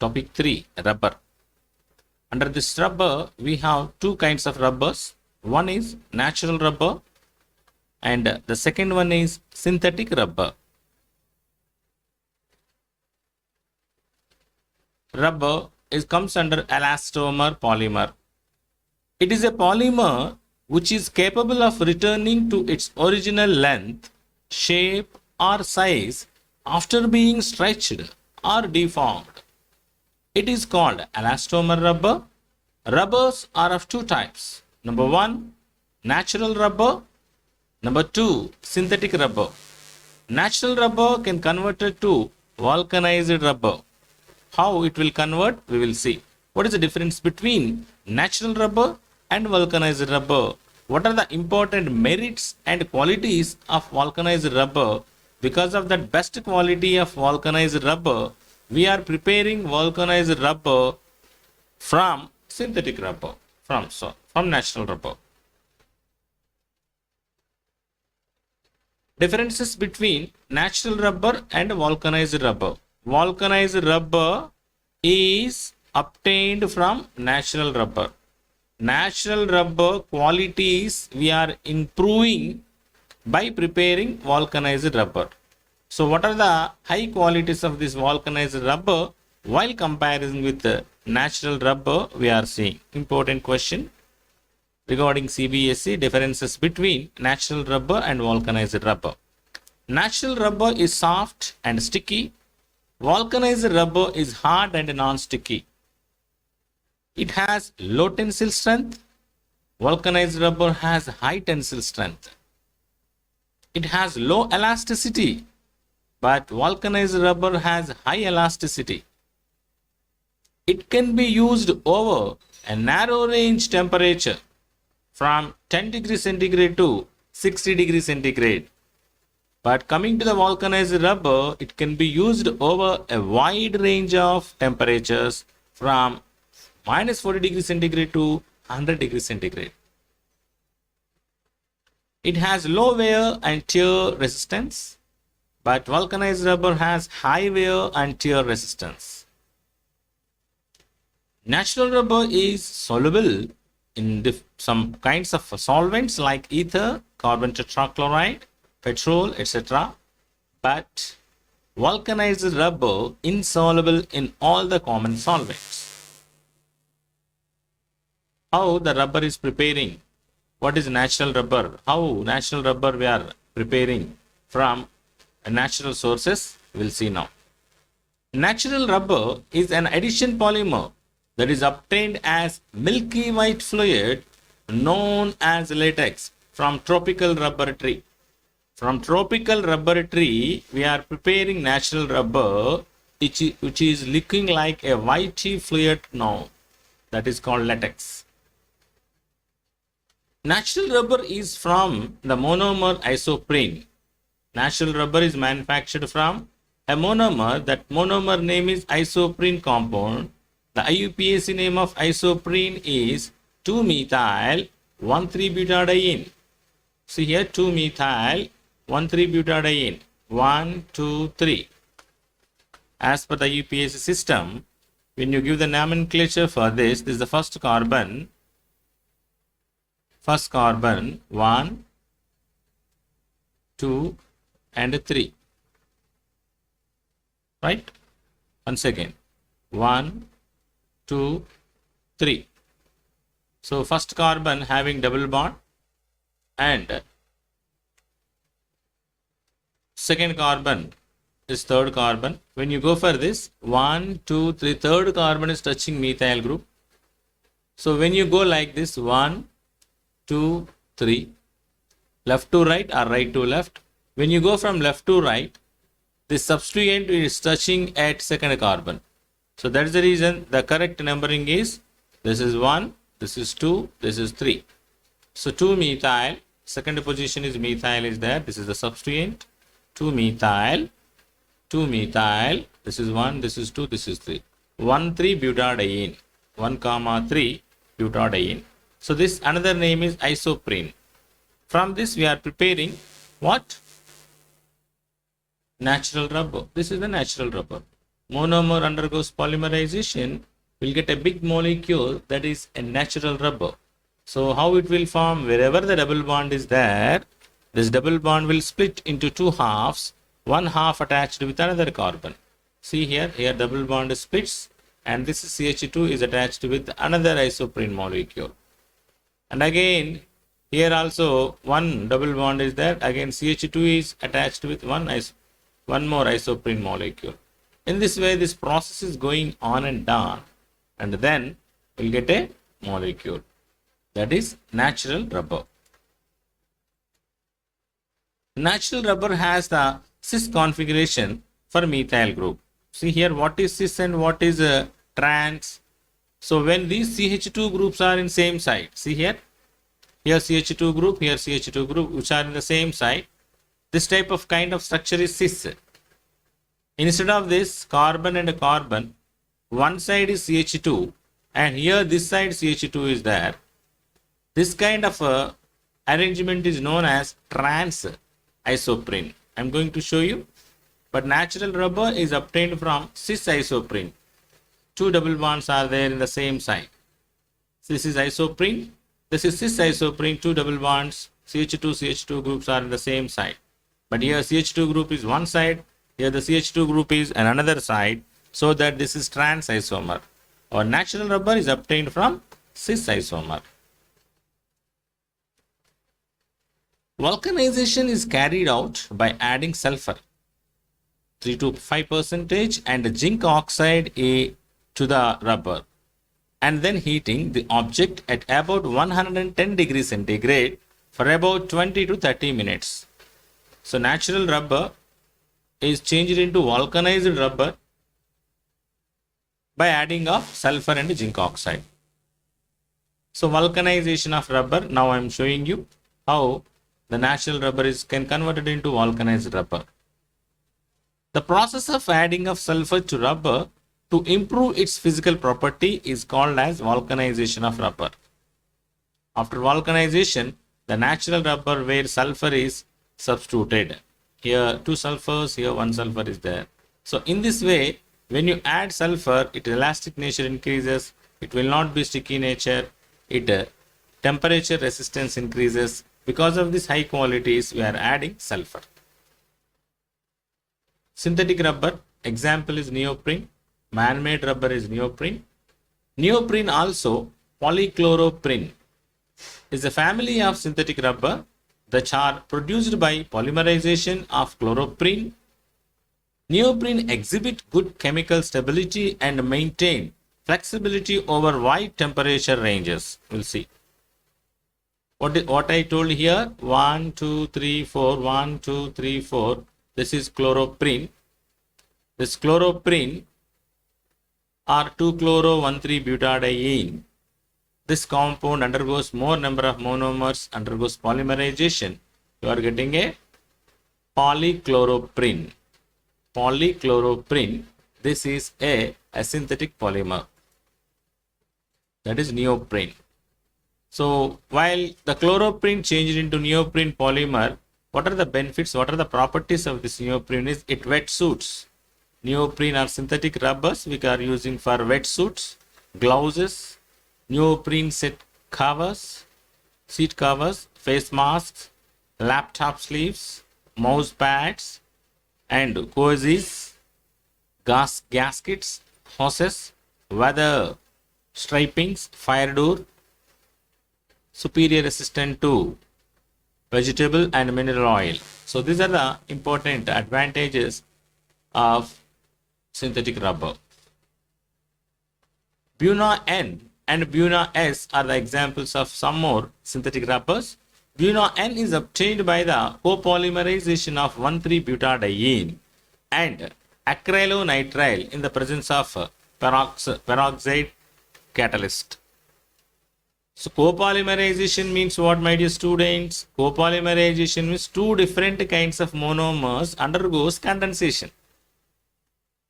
Topic 3, rubber. Under this rubber, we have two kinds of rubbers. One is natural rubber and the second one is synthetic rubber. Rubber comes under elastomer polymer. It is a polymer which is capable of returning to its original length, shape or size after being stretched or deformed. It is called elastomer rubber. Rubbers are of two types. Number 1, natural rubber. Number 2, synthetic rubber. Natural rubber can convert it to vulcanized rubber. How it will convert, we will see. What is the difference between natural rubber and vulcanized rubber? What are the important merits and qualities of vulcanized rubber? Because of that best quality of vulcanized rubber, we are preparing vulcanized rubber from synthetic rubber, from natural rubber. Differences between natural rubber and vulcanized rubber. Vulcanized rubber is obtained from natural rubber. Natural rubber qualities we are improving by preparing vulcanized rubber. So what are the high qualities of this vulcanized rubber while comparing with the natural rubber we are seeing? Important question regarding CBSE, differences between natural rubber and vulcanized rubber. Natural rubber is soft and sticky. Vulcanized rubber is hard and non-sticky. It has low tensile strength. Vulcanized rubber has high tensile strength. It has low elasticity, but vulcanized rubber has high elasticity. It can be used over a narrow range temperature from 10 degrees centigrade to 60 degrees centigrade. But coming to the vulcanized rubber, it can be used over a wide range of temperatures from minus 40 degrees centigrade to 100 degrees centigrade. It has low wear and tear resistance, but vulcanized rubber has high wear and tear resistance. Natural rubber is soluble in some kinds of solvents like ether, carbon tetrachloride, petrol, etc. But vulcanized rubber insoluble in all the common solvents. How the rubber is preparing? What is natural rubber? How natural rubber we are preparing from natural sources? We will see now. Natural rubber is an addition polymer that is obtained as milky white fluid known as latex from tropical rubber tree. From tropical rubber tree, we are preparing natural rubber which is looking like a whitey fluid now. That is called latex. Natural rubber is from the monomer isoprene. Natural rubber is manufactured from a monomer. That monomer name is isoprene compound. The IUPAC name of isoprene is 2-methyl-1,3-butadiene. See here, 2-methyl-1,3-butadiene. 1, 2, 3. As per the IUPAC system, when you give the nomenclature for this is the first carbon. First carbon 1, 2 and 3. Right? Once again. 1, 2, 3. So first carbon having double bond and second carbon is third carbon. When you go for this 1, 2, 3, third carbon is touching methyl group. So when you go like this 1, 2, 3, left to right or right to left. When you go from left to right, this substituent is touching at second carbon. So that is the reason the correct numbering is this is 1, this is 2, this is 3. So 2-methyl, second position is methyl is there. This is the substituent. 2-methyl, 2-methyl, this is 1, this is 2, this is 3. 1,3-butadiene, 1, 3 butadiene. So this another name is isoprene. From this we are preparing what? Natural rubber. This is the natural rubber. monomer undergoes polymerization, we'll get a big molecule that is a natural rubber. So how it will form? Wherever the double bond is there, this double bond will split into two halves, one half attached with another carbon. See here double bond splits, and this CH2 is attached with another isoprene molecule. And again, here also one double bond is there. Again, CH2 is attached with one more isoprene molecule. In this way, this process is going on and on, and then we'll get a molecule. That is natural rubber. Natural rubber has the cis configuration for methyl group. See here, what is cis and what is trans? So when these CH2 groups are in same side, see here CH2 group, here CH2 group, which are in the same side, this type of kind of structure is cis. Instead of this carbon and carbon, one side is CH2 and here this side CH2 is there. This kind of arrangement is known as trans isoprene. I am going to show you. But natural rubber is obtained from cis isoprene. Two double bonds are there in the same side. This is isoprene. This is cis isoprene. Two double bonds, CH2 groups are in the same side. But here CH2 group is one side. Here the CH2 group is another side. So that this is trans isomer. Our natural rubber is obtained from cis isomer. Vulcanization is carried out by adding sulfur 3 to 5% and zinc oxide A to the rubber and then heating the object at about 110 degrees centigrade for about 20 to 30 minutes. So natural rubber is changed into vulcanized rubber by adding of sulfur and zinc oxide. So vulcanization of rubber, now I am showing you how the natural rubber can converted into vulcanized rubber. The process of adding of sulfur to rubber to improve its physical property is called as vulcanization of rubber. After vulcanization, the natural rubber where sulfur is substituted. Here two sulfurs, here one sulfur is there. So in this way, when you add sulfur, its elastic nature increases, it will not be sticky nature, temperature resistance increases. Because of these high qualities, we are adding sulfur. Synthetic rubber, example is neoprene. Man-made rubber is neoprene. Neoprene also, polychloropyrene, is a family of synthetic rubber that are produced by polymerization of chloropyrene. Neoprene exhibit good chemical stability and maintain flexibility over wide temperature ranges. We'll see. What I told here, 1, 2, 3, 4, 1, 2, 3, 4. This is chloropyrene. This chloropyrene or 2-chloro-1,3-butadiene. This compound undergoes more number of monomers, undergoes polymerization. You are getting a polychloropyrene. Polychloropyrene. This is a synthetic polymer. That is neoprene. So while the chloropyrene changed into neoprene polymer, what are the benefits? What are the properties of this neoprene? Is it wetsuits? Neoprene are synthetic rubbers which are using for wetsuits, gloves, neoprene seat covers, face masks, laptop sleeves, mouse pads, and cozies, gaskets, hoses, weather stripings, fire door, superior resistant to vegetable and mineral oil. So these are the important advantages of synthetic rubber. Buna N and Buna S are the examples of some more synthetic rubbers. Buna N is obtained by the copolymerization of 1,3-butadiene and acrylonitrile in the presence of peroxide catalyst. So copolymerization means what, my dear students? Copolymerization means two different kinds of monomers undergoes condensation.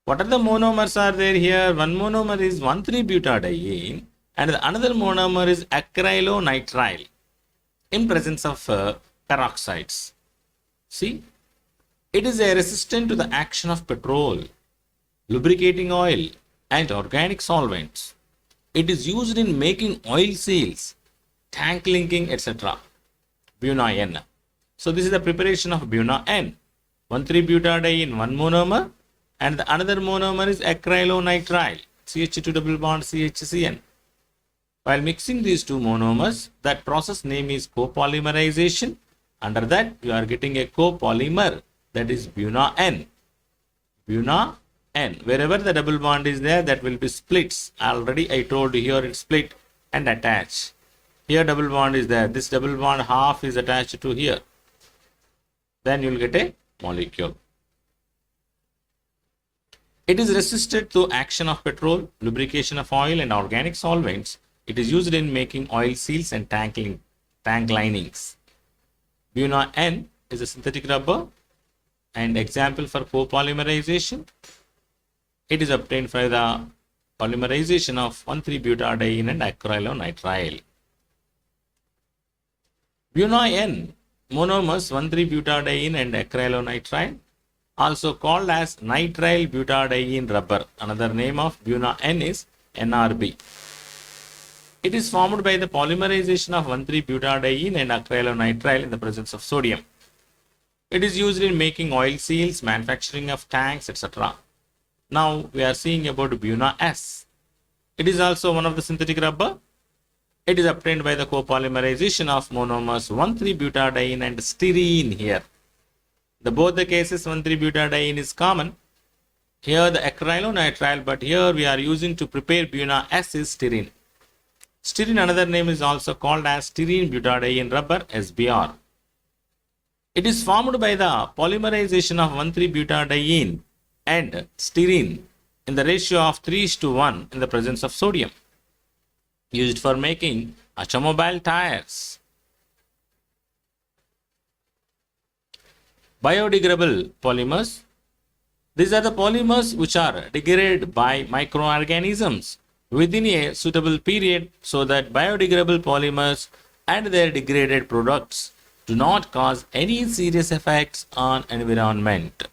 What are the monomers are there here? One monomer is 1,3-butadiene and the another monomer is acrylonitrile in presence of peroxides. See, it is a resistant to the action of petrol. lubricating oil, and organic solvents. It is used in making oil seals, tank linking, etc. Buna N. So this is the preparation of Buna N. 1,3-butadiene, one monomer, and the another monomer is acrylonitrile, CH2 double bond CHCN. While mixing these two monomers, that process name is copolymerization. Under that, you are getting a copolymer, that is Buna N. Buna N. Wherever the double bond is there, that will be splits. Already I told you here it's split and attach. Here double bond is there. This double bond half is attached to here. Then you will get a molecule. It is resistant to action of petrol, lubrication of oil and organic solvents. It is used in making oil seals and tank linings. Buna N is a synthetic rubber and example for copolymerization. It is obtained by the polymerization of 1,3-butadiene and acrylonitrile. Buna N monomers 1,3-butadiene and acrylonitrile, also called as nitrile butadiene rubber. Another name of Buna N is NRB. It is formed by the polymerization of 1,3-butadiene and acrylonitrile in the presence of sodium. It is used in making oil seals, manufacturing of tanks, etc. Now we are seeing about Buna S. It is also one of the synthetic rubber. It is obtained by the copolymerization of monomers 1,3-butadiene and styrene here. Both the cases 1,3-butadiene is common. Here the acrylonitrile, but here we are using to prepare Buna S is styrene. Styrene, another name, is also called as styrene butadiene rubber, SBR. It is formed by the polymerization of 1,3-butadiene and styrene in the ratio of 3:1 in the presence of sodium, used for making automobile tires. Biodegradable polymers. These are the polymers which are degraded by microorganisms within a suitable period so that biodegradable polymers and their degraded products do not cause any serious effects on environment.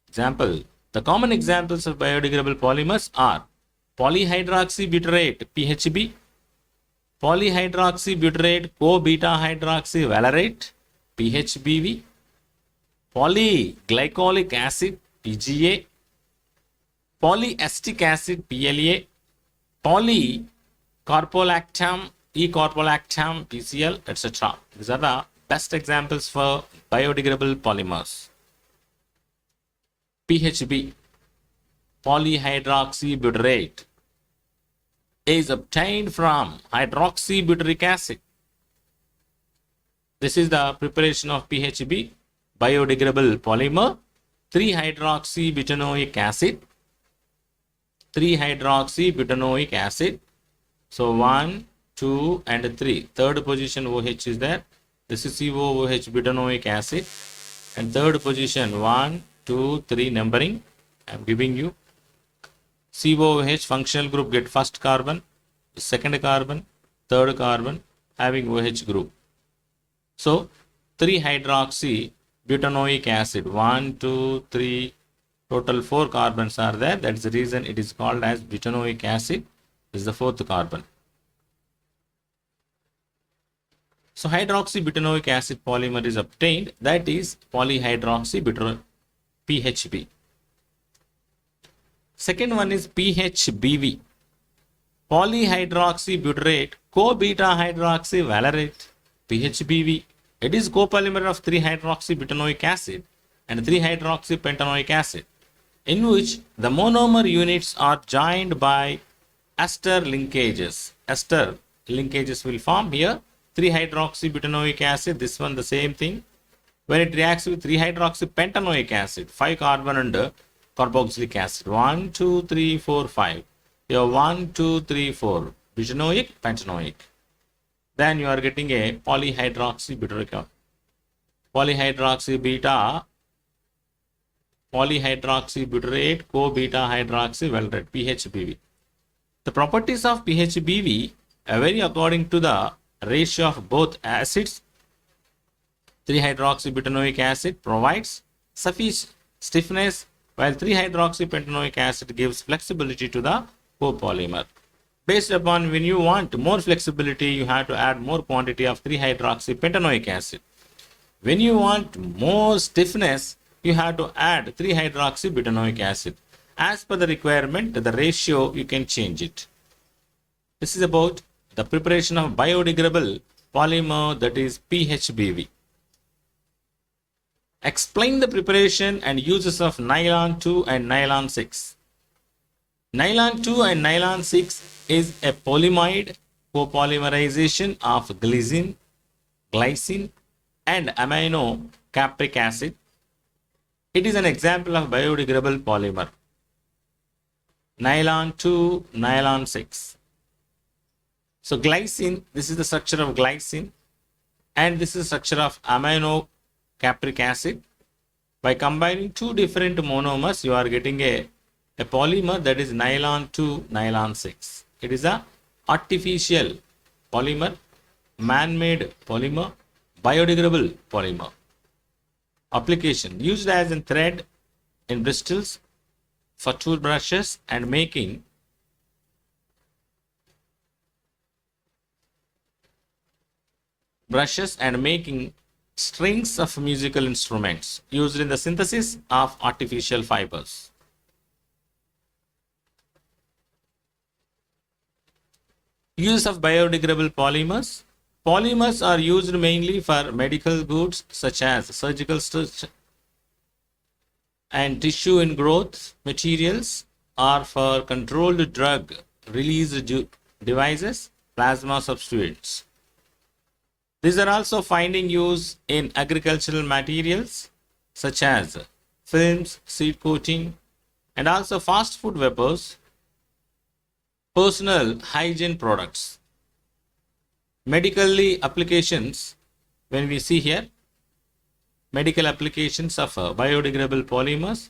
Example, the common examples of biodegradable polymers are polyhydroxybutyrate PHB, polyhydroxybutyrate co-beta hydroxyvalerate PHBV, polyglycolic acid PGA, polyester acid PLA, polycarbolactam E-carbolactam PCl, etc. These are the best examples for biodegradable polymers. PHB, polyhydroxybutyrate, is obtained from hydroxybutyric acid. This is the preparation of PHB, biodegradable polymer, 3-hydroxybutanoic acid, 3-hydroxybutanoic acid. So 1, 2 and 3. Third position OH is there. This is COOH butanoic acid. And third position 1, 2, 3 numbering. I am giving you. COOH functional group get first carbon, second carbon, third carbon having OH group. So 3-hydroxybutanoic acid, 1, 2, 3, total 4 carbons are there. That is the reason it is called as butanoic acid. This is the fourth carbon. So hydroxybutanoic acid polymer is obtained, that is polyhydroxybutyrate PHB. Second one is PHBV, polyhydroxybutyrate co-beta hydroxyvalerate PHBV. It is copolymer of 3-hydroxybutanoic acid and 3-hydroxypentanoic acid, in which the monomer units are joined by ester linkages. Ester linkages will form here. 3-hydroxybutanoic acid, this one the same thing. When it reacts with 3-hydroxypentanoic acid, 5 carbon and carboxylic acid. 1, 2, 3, 4, 5. Here 1, 2, 3, 4. Butanoic, pentanoic. Then you are getting a polyhydroxybutyrate co-beta hydroxyvalerate PHBV. The properties of PHBV vary according to the ratio of both acids. 3-hydroxybutanoic acid provides sufficient stiffness while 3-hydroxypentanoic acid gives flexibility to the copolymer. Based upon when you want more flexibility, you have to add more quantity of 3-hydroxypentanoic acid. When you want more stiffness, you have to add 3-hydroxybutanoic acid. As per the requirement, the ratio you can change it. This is about the preparation of biodegradable polymer, that is PHBV. Explain the preparation and uses of nylon 2 and nylon 6. Nylon 2 and nylon 6 is a polyamide copolymerization of glycine and amino capric acid. It is an example of biodegradable polymer. Nylon 2, nylon 6. So glycine, this is the structure of glycine, and this is the structure of amino capric acid. By combining two different monomers, you are getting a polymer, that is nylon 2, nylon 6. It is a artificial polymer, man-made polymer, biodegradable polymer. Application: used as a thread in bristles for toothbrushes and making strings of musical instruments, used in the synthesis of artificial fibers. Use of biodegradable polymers. Polymers are used mainly for medical goods such as surgical stitch and tissue ingrowth materials, or for controlled drug release devices, plasma substitutes. These are also finding use in agricultural materials such as films, seed coating, and also fast food vapors, personal hygiene products. Medically applications, when we see here, medical applications of biodegradable polymers,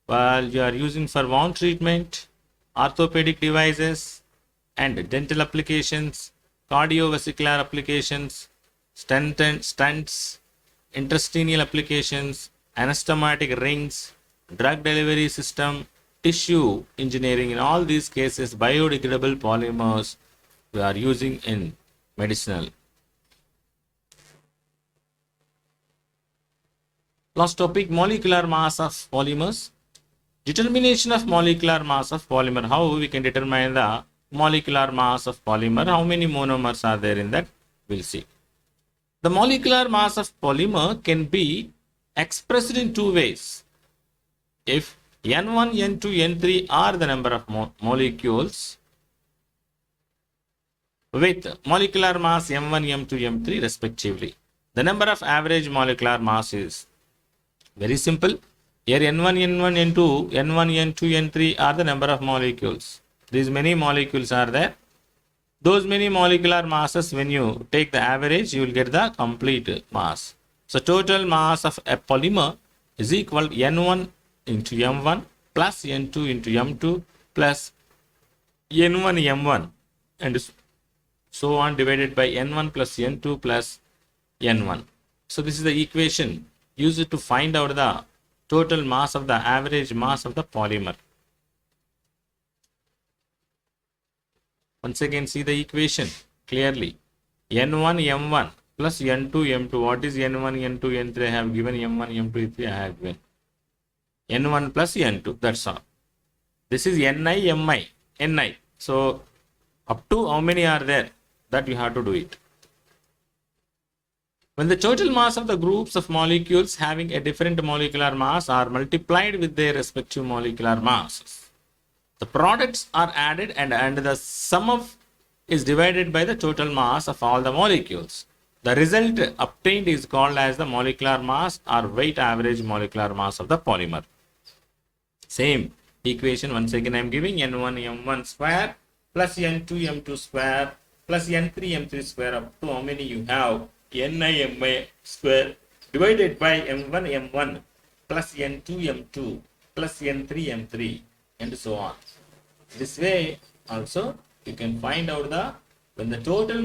while you are using for wound treatment, orthopedic devices, and dental applications, cardiovascular applications, stents, intestinal applications, anastomotic rings, drug delivery system, tissue engineering. In all these cases, biodegradable polymers we are using in medicinal. Last topic, molecular mass of polymers. Determination of molecular mass of polymer. How we can determine the molecular mass of polymer? How many monomers are there in that? We'll see. The molecular mass of polymer can be expressed in two ways. If N1, N2, N3 are the number of molecules with molecular mass M1, M2, M3 respectively. The number of average molecular mass is very simple. Here N1, N1, N2, N1, N2, N3 are the number of molecules. These many molecules are there. Those many molecular masses, when you take the average, you will get the complete mass. So total mass of a polymer is equal to N1 into M1 plus N2 into M2 plus N1 M1 and so on, divided by N1 plus N2 plus N1. So this is the equation used to find out the total mass of the average mass of the polymer. Once again, see the equation clearly. N1 M1 plus N2 M2. What is N1 N2 N3? I have given M1 M2 N3. I have given N1 plus N2. That's all. This is Ni Mi Ni. So up to how many are there? That you have to do it. When the total mass of the groups of molecules having a different molecular mass are multiplied with their respective molecular masses, the products are added and the sum of is divided by the total mass of all the molecules. The result obtained is called as the molecular mass or weight average molecular mass of the polymer. Same equation once again I am giving. N1 M1 square plus N2 M2 square plus N3 M3 square up to how many you have? Ni Mi square divided by M1 M1 plus N2 M2 plus N3 M3 and so on. This way also you can find out the when the total